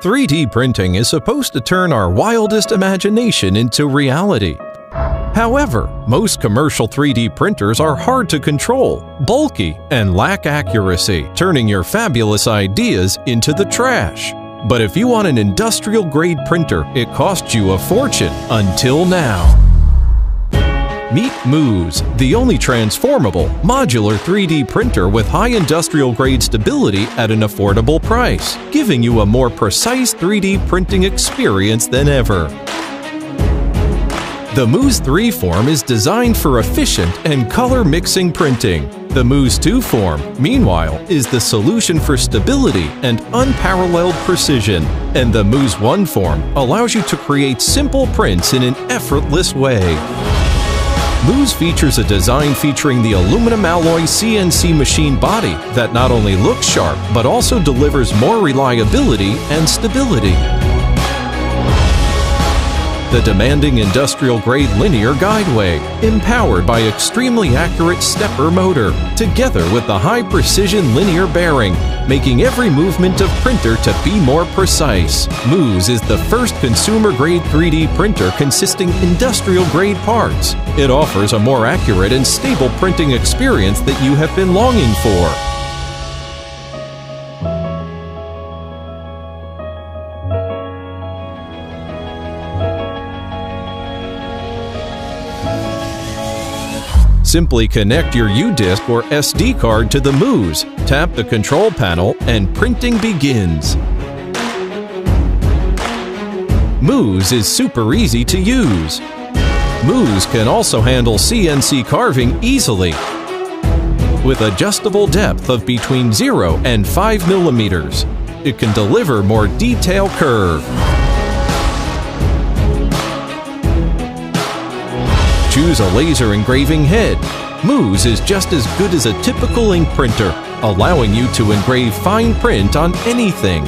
3D printing is supposed to turn our wildest imagination into reality. However, most commercial 3D printers are hard to control, bulky, and lack accuracy, turning your fabulous ideas into the trash. But if you want an industrial-grade printer, it costs you a fortune until now. Meet MOOZ, the only transformable, modular 3D printer with high industrial-grade stability at an affordable price, giving you a more precise 3D printing experience than ever. The MOOZ 3 form is designed for efficient and color-mixing printing. The MOOZ 2 form, meanwhile, is the solution for stability and unparalleled precision. And the MOOZ 1 form allows you to create simple prints in an effortless way. MOOZ features a design featuring the aluminum alloy CNC machine body that not only looks sharp, but also delivers more reliability and stability. The demanding industrial-grade linear guideway, empowered by extremely accurate stepper motor, together with the high-precision linear bearing, making every movement of printer to be more precise. MOOZ is the first consumer-grade 3D printer consisting industrial-grade parts. It offers a more accurate and stable printing experience that you have been longing for. Simply connect your U-disc or SD card to the MOOZ, tap the control panel, and printing begins. MOOZ is super easy to use. MOOZ can also handle CNC carving easily, with adjustable depth of between 0 and 5 millimeters. It can deliver more detailed curve. Choose a laser engraving head. MOOZ is just as good as a typical ink printer, allowing you to engrave fine print on anything.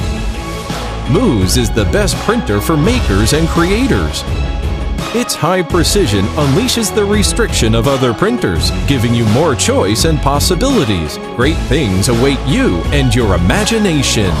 MOOZ is the best printer for makers and creators. Its high precision unleashes the restriction of other printers, giving you more choice and possibilities. Great things await you and your imagination.